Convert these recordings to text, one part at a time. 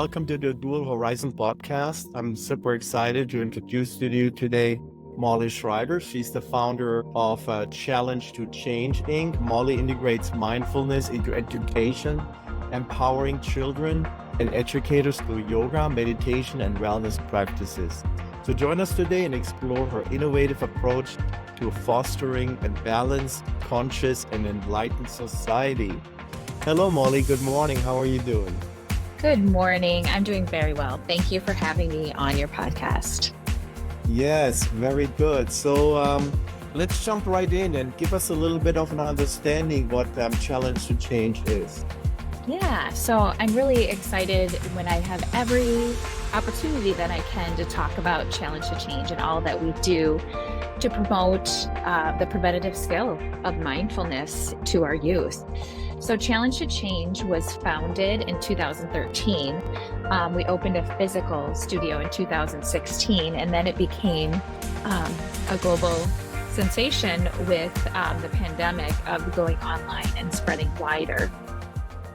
welcome to the Dual Horizon podcast. I'm super excited to introduce to you today Molly Schreiber. She's the founder of Challenge to Change Inc. Molly integrates mindfulness into education, empowering children and educators through yoga, meditation, and wellness practices. So join us today and explore her innovative approach to fostering a balanced, conscious, and enlightened society. Hello, Molly. Good morning. How are you doing? Good morning. I'm doing very well. Thank you for having me on your podcast. Yes, very good. So let's jump right in and give us a little bit of an understanding what Challenge to Change is. Yeah, so I'm really excited when I have every opportunity that I can to talk about Challenge to Change and all that we do to promote the preventative skill of mindfulness to our youth. So Challenge to Change was founded in 2013. We opened a physical studio in 2016, and then it became a global sensation with the pandemic of going online and spreading wider.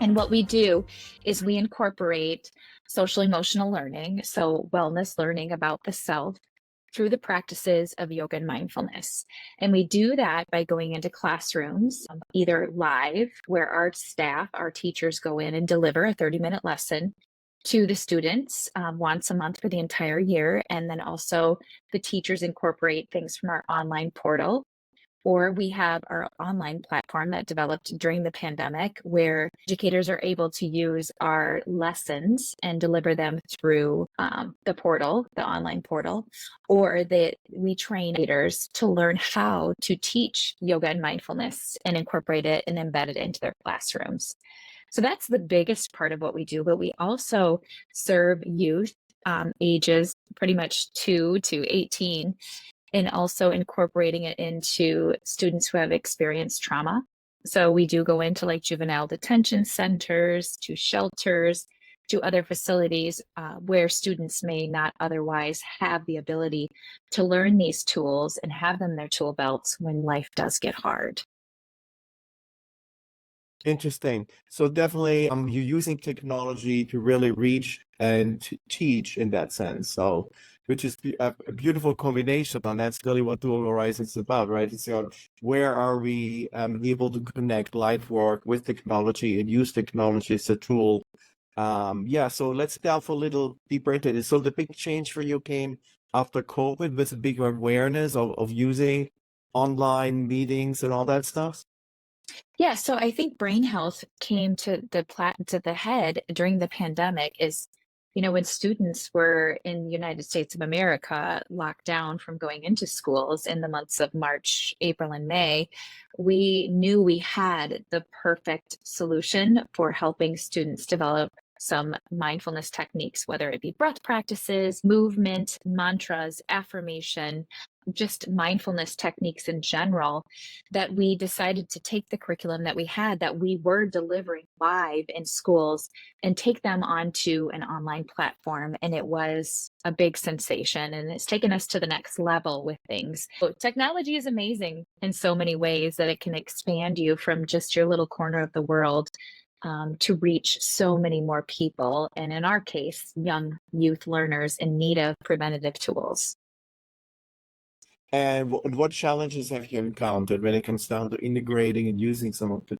And what we do is we incorporate social emotional learning, so wellness learning about the self, through the practices of yoga and mindfulness. And we do that by going into classrooms, either live, where our staff, our teachers go in and deliver a 30-minute lesson to the students once a month for the entire year. And then also the teachers incorporate things from our online portal. Or we have our online platform that developed during the pandemic where educators are able to use our lessons and deliver them through the portal, the online portal, or that we train educators to learn how to teach yoga and mindfulness and incorporate it and embed it into their classrooms. So that's the biggest part of what we do, but we also serve youth ages pretty much 2 to 18, and also incorporating it into students who have experienced trauma. So we do go into like juvenile detention centers, to shelters, to other facilities where students may not otherwise have the ability to learn these tools and have them in their tool belts when life does get hard. Interesting. So definitely you're using technology to really reach and to teach in that sense. So which is a beautiful combination, and that's really what Dual Horizon is about, right? It's where are we able to connect life work with technology and use technology as a tool. So let's delve a little deeper into this. So the big change for you came after COVID with a big awareness of using online meetings and all that stuff. Yeah, so I think brain health came to the head during the pandemic is, when students were in the United States of America locked down from going into schools in the months of March, April, and May, we knew we had the perfect solution for helping students develop some mindfulness techniques, whether it be breath practices, movement, mantras, affirmation, just mindfulness techniques in general, that we decided to take the curriculum that we had that we were delivering live in schools and take them onto an online platform. And it was a big sensation, and it's taken us to the next level with things. So technology is amazing in so many ways that it can expand you from just your little corner of the world to reach so many more people. And in our case, young youth learners in need of preventative tools. And what challenges have you encountered when it comes down to integrating and using some of the?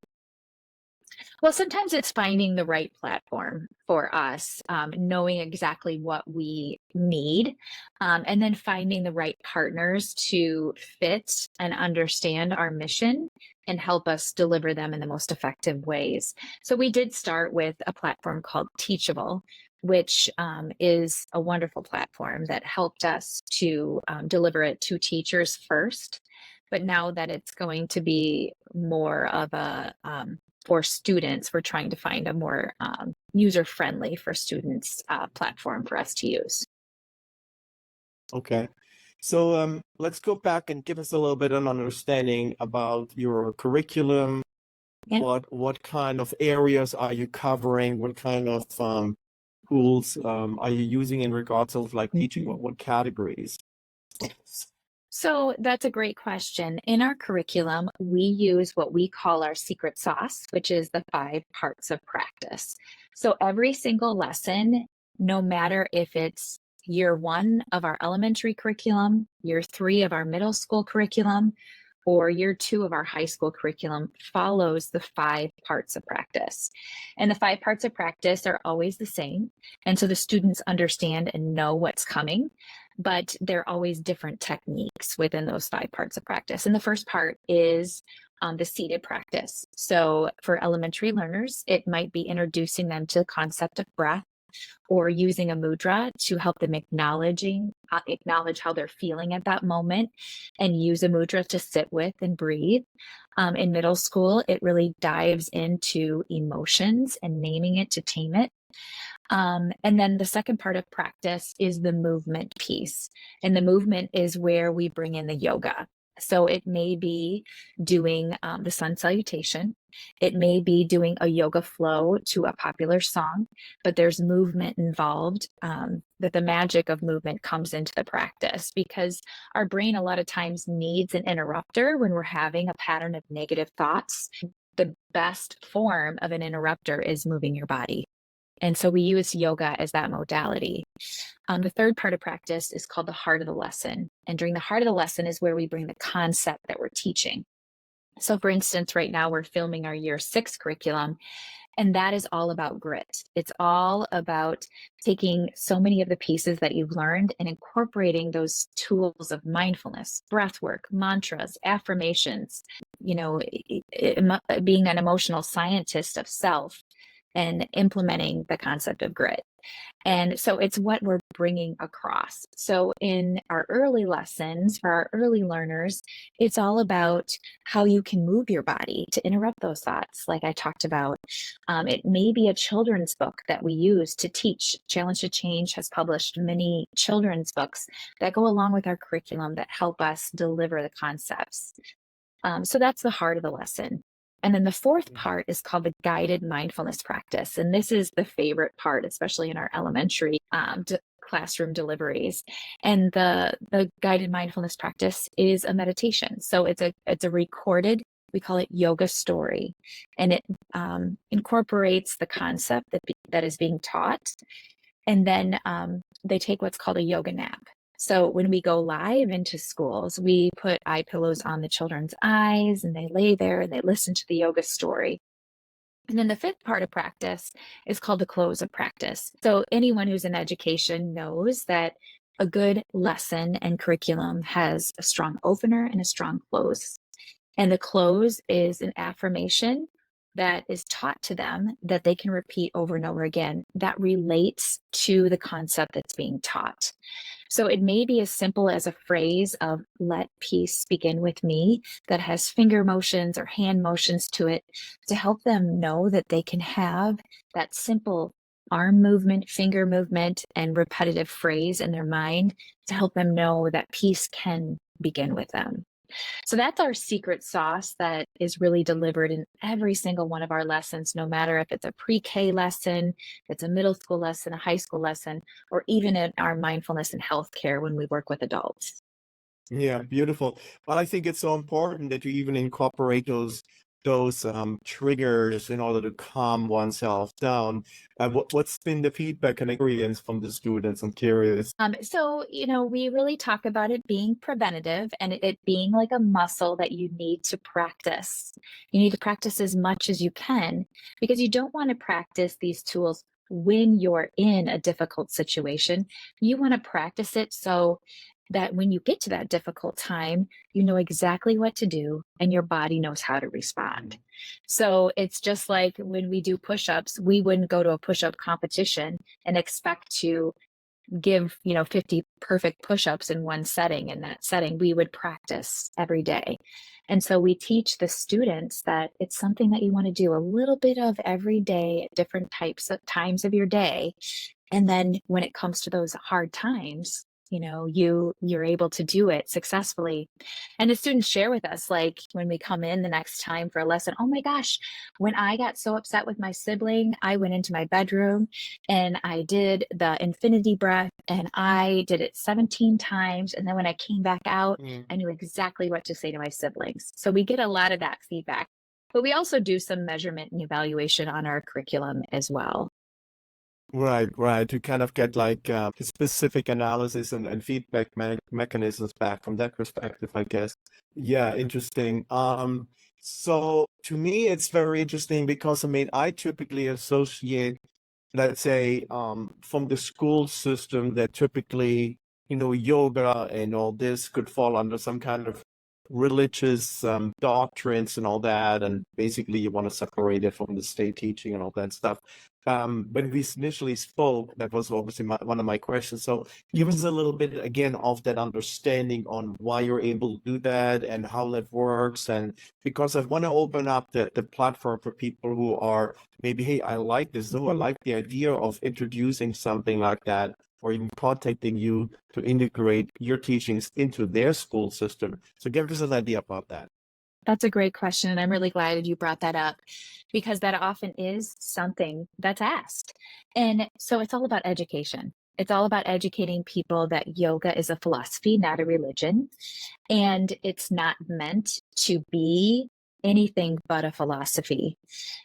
Well, sometimes it's finding the right platform for us, knowing exactly what we need, and then finding the right partners to fit and understand our mission and help us deliver them in the most effective ways. So we did start with a platform called Teachable, which is a wonderful platform that helped us to deliver it to teachers first. But now that it's going to be more of a for students, we're trying to find a more user-friendly for students platform for us to use. Okay. So let's go back and give us a little bit of an understanding about your curriculum. Yeah. What kind of areas are you covering? What kind of tools are you using in regards of like teaching? What categories? So that's a great question. In our curriculum, we use what we call our secret sauce, which is the 5 parts of practice. So every single lesson no matter if it's year 1 of our elementary curriculum, year 3 of our middle school curriculum, or year 2 of our high school curriculum, follows the 5 parts of practice. And the 5 parts of practice are always the same. And so the students understand and know what's coming, but they're always different techniques within those 5 parts of practice. And the first part is the seated practice. So for elementary learners, it might be introducing them to the concept of breath, or using a mudra to help them acknowledge how they're feeling at that moment, and use a mudra to sit with and breathe. In middle school, it really dives into emotions and naming it to tame it. And then the second part of practice is the movement piece. And the movement is where we bring in the yoga. So it may be doing the sun salutation. It may be doing a yoga flow to a popular song, but there's movement involved, that the magic of movement comes into the practice, because our brain a lot of times needs an interrupter when we're having a pattern of negative thoughts. The best form of an interrupter is moving your body. And so we use yoga as that modality. The third part of practice is called the heart of the lesson. And during the heart of the lesson is where we bring the concept that we're teaching. So for instance, right now we're filming our year 6 curriculum, and that is all about grit. It's all about taking so many of the pieces that you've learned and incorporating those tools of mindfulness, breath work, mantras, affirmations, being an emotional scientist of self, and implementing the concept of grit. And so it's what we're bringing across. So in our early lessons for our early learners, it's all about how you can move your body to interrupt those thoughts, like I talked about. It may be a children's book that we use to teach. Challenge to Change has published many children's books that go along with our curriculum that help us deliver the concepts. So that's the heart of the lesson. And then the fourth part is called the guided mindfulness practice. And this is the favorite part, especially in our elementary classroom deliveries. And the guided mindfulness practice is a meditation. So it's a recorded, we call it yoga story. And it incorporates the concept that is being taught. And then they take what's called a yoga nap. So when we go live into schools, we put eye pillows on the children's eyes, and they lay there and they listen to the yoga story. And then the fifth part of practice is called the close of practice. So anyone who's in education knows that a good lesson and curriculum has a strong opener and a strong close. And the close is an affirmation that is taught to them that they can repeat over and over again that relates to the concept that's being taught. So it may be as simple as a phrase of "let peace begin with me" that has finger motions or hand motions to it, to help them know that they can have that simple arm movement, finger movement, and repetitive phrase in their mind to help them know that peace can begin with them. So that's our secret sauce that is really delivered in every single one of our lessons, no matter if it's a pre-K lesson, it's a middle school lesson, a high school lesson, or even in our mindfulness and healthcare when we work with adults. Yeah, beautiful. Well, I think it's so important that you even incorporate those triggers in order to calm oneself down. What's been the feedback and experience from the students? I'm curious. We really talk about it being preventative and it being like a muscle that you need to practice. You need to practice as much as you can, because you don't want to practice these tools when you're in a difficult situation. You want to practice it so that when you get to that difficult time, you know exactly what to do and your body knows how to respond. So it's just like when we do push-ups, we wouldn't go to a push-up competition and expect to give 50 perfect push-ups in one setting. In that setting, we would practice every day. And so we teach the students that it's something that you want to do a little bit of every day at different types of times of your day. And then when it comes to those hard times, you're able to do it successfully. And the students share with us, like when we come in the next time for a lesson, "Oh my gosh, when I got so upset with my sibling, I went into my bedroom and I did the infinity breath and I did it 17 times. And then when I came back out, Mm. I knew exactly what to say to my siblings." So we get a lot of that feedback. But we also do some measurement and evaluation on our curriculum as well. Right, right. To kind of get like specific analysis and feedback mechanisms back from that perspective, I guess. Yeah, interesting. So to me, it's very interesting because I mean, I typically associate, let's say, from the school system that typically, yoga and all this could fall under some kind of religious doctrines and all that. And basically, you want to separate it from the state teaching and all that stuff. When we initially spoke, that was obviously one of my questions. So give us a little bit again of that understanding on why you're able to do that and how that works. And because I want to open up the platform for people who are maybe, hey, I like this, though I like the idea of introducing something like that, or even contacting you to integrate your teachings into their school system. So give us an idea about that. That's a great question. And I'm really glad you brought that up because that often is something that's asked. And so it's all about education. It's all about educating people that yoga is a philosophy, not a religion. And it's not meant to be anything but a philosophy.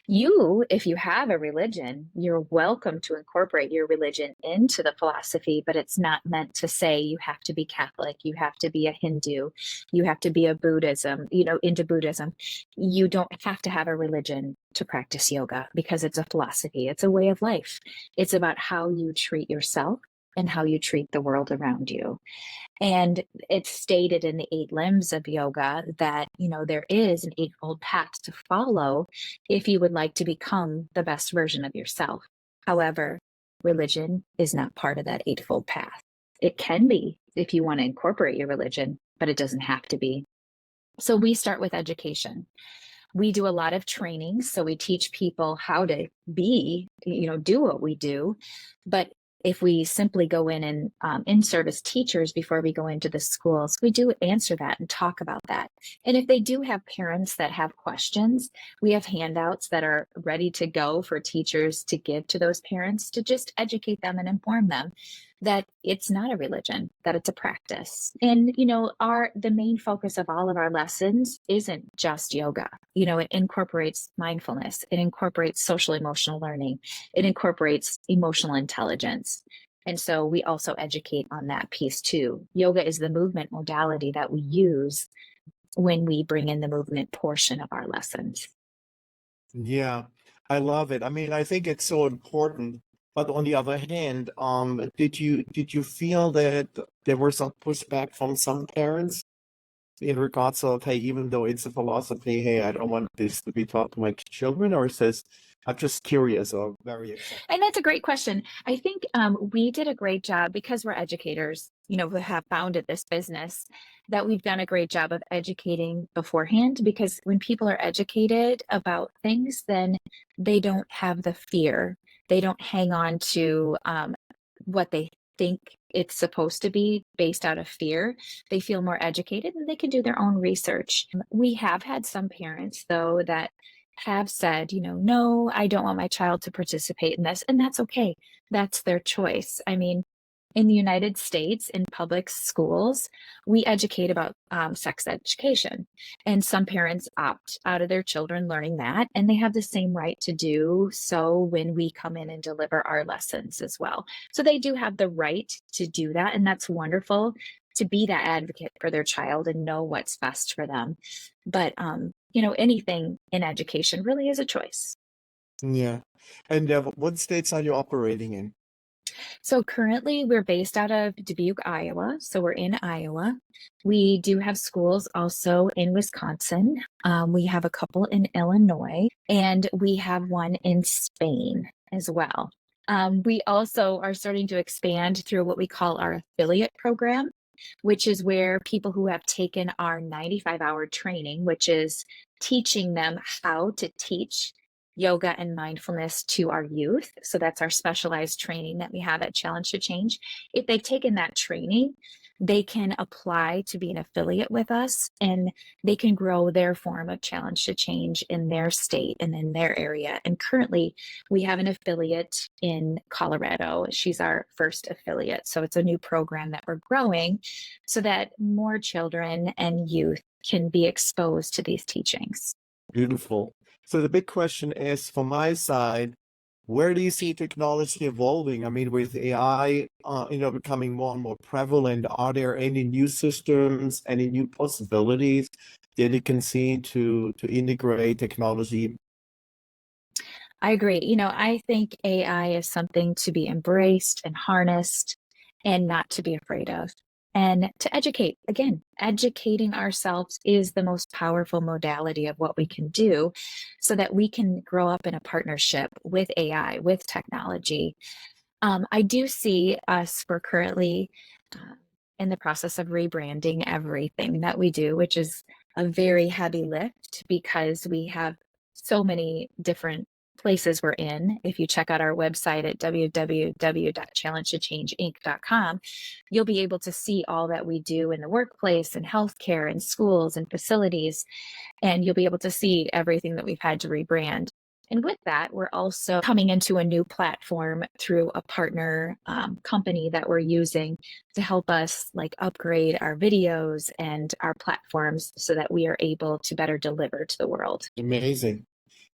You, if you have a religion, you're welcome to incorporate your religion into the philosophy, but it's not meant to say you have to be Catholic, you have to be a Hindu, you have to be a Buddhism, into Buddhism. You don't have to have a religion to practice yoga because it's a philosophy, it's a way of life. It's about how you treat yourself and how you treat the world around you. And it's stated in the 8 limbs of yoga that, there is an eightfold path to follow if you would like to become the best version of yourself. However, religion is not part of that eightfold path. It can be if you want to incorporate your religion, but it doesn't have to be. So we start with education. We do a lot of training. So we teach people how to do what we do. But if we simply go in and in-serve as teachers before we go into the schools, we do answer that and talk about that. And if they do have parents that have questions, we have handouts that are ready to go for teachers to give to those parents to just educate them and inform them that it's not a religion, that it's a practice. And, the main focus of all of our lessons isn't just yoga. It incorporates mindfulness, it incorporates social emotional learning, it incorporates emotional intelligence. And so we also educate on that piece too. Yoga is the movement modality that we use when we bring in the movement portion of our lessons. Yeah, I love it. I mean, I think it's so important. But on the other hand, did you feel that there was some pushback from some parents in regards of, hey, even though it's a philosophy, hey, I don't want this to be taught to my children, or it says, I'm just curious or very accepting? And that's a great question. I think we did a great job because we're educators, who have founded this business, that we've done a great job of educating beforehand. Because when people are educated about things, then they don't have the fear. They don't hang on to what they think it's supposed to be based out of fear. They feel more educated and they can do their own research. We have had some parents, though, that have said, no, I don't want my child to participate in this. And that's okay. That's their choice. I mean, in the United States, in public schools, we educate about sex education. And some parents opt out of their children learning that, and they have the same right to do so when we come in and deliver our lessons as well. So they do have the right to do that. And that's wonderful to be that advocate for their child and know what's best for them. But, anything in education really is a choice. Yeah. And what states are you operating in? So currently we're based out of Dubuque, Iowa. So we're in Iowa. We do have schools also in Wisconsin. We have a couple in Illinois, and we have one in Spain as well. We also are starting to expand through what we call our affiliate program, which is where people who have taken our 95-hour training, which is teaching them how to teach yoga and mindfulness to our youth. So that's our specialized training that we have at Challenge to Change. If they've taken that training, they can apply to be an affiliate with us, and they can grow their form of Challenge to Change in their state and in their area. And currently, we have an affiliate in Colorado. She's our first affiliate. So it's a new program that we're growing so that more children and youth can be exposed to these teachings. Beautiful. So the big question is, from my side, Where do you see technology evolving? I mean, with AI, becoming more and more prevalent, are there any new systems, any new possibilities that you can see to integrate technology? I agree. I think AI is something to be embraced and harnessed and not to be afraid of. And to educate, again, educating ourselves is the most powerful modality of what we can do so that we can grow up in a partnership with AI, with technology. I do see us, we're currently uh, in the process of rebranding everything that we do, which is a very heavy lift because we have so many different places we're in. If you check out our website at www.challengetochangeinc.com, you'll be able to see all that we do in the workplace and healthcare and schools and facilities, and you'll be able to see everything that we've had to rebrand. And with that, we're also coming into a new platform through a partner company that we're using to help us like upgrade our videos and our platforms so that we are able to better deliver to the world. Amazing.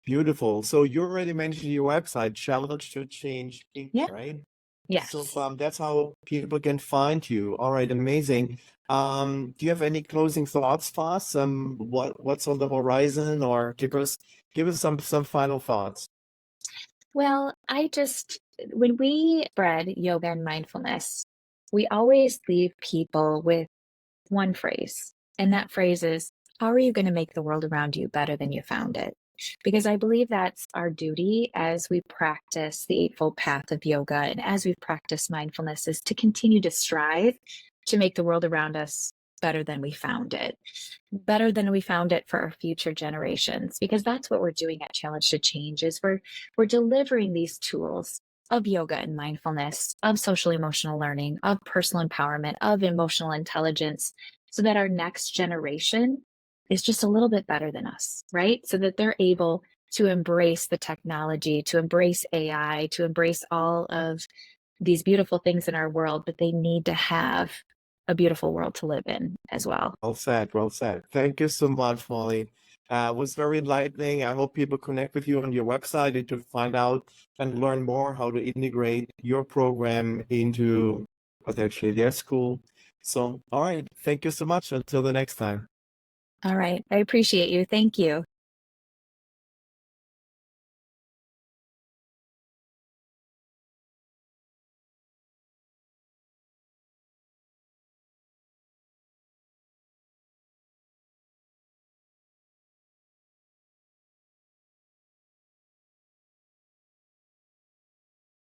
Beautiful. So you already mentioned your website, Challenge to Change Inc., Yeah. right? So Yes. that's how people can find you. All right, amazing. Do you have any closing thoughts for us? What's on the horizon, or give us some final thoughts. Well, when we spread yoga and mindfulness, we always leave people with one phrase. And that phrase is, how are you going to make the world around you better than you found it? Because I believe that's our duty as we practice the Eightfold Path of Yoga and as we practice mindfulness, is to continue to strive to make the world around us better than we found it, better than we found it for our future generations. Because that's what we're doing at Challenge to Change, is we're delivering these tools of yoga and mindfulness, of social emotional learning, of personal empowerment, of emotional intelligence, so that our next generation is just a little bit better than us, right? So that they're able to embrace the technology, to embrace AI, to embrace all of these beautiful things in our world, but they need to have a beautiful world to live in as well. Well said, well said. Thank you so much, Molly. It was very enlightening. I hope people connect with you on your website and to find out and learn more how to integrate your program into potentially their school. So, all right. Thank you so much. Until the next time. All right. I appreciate you. Thank you.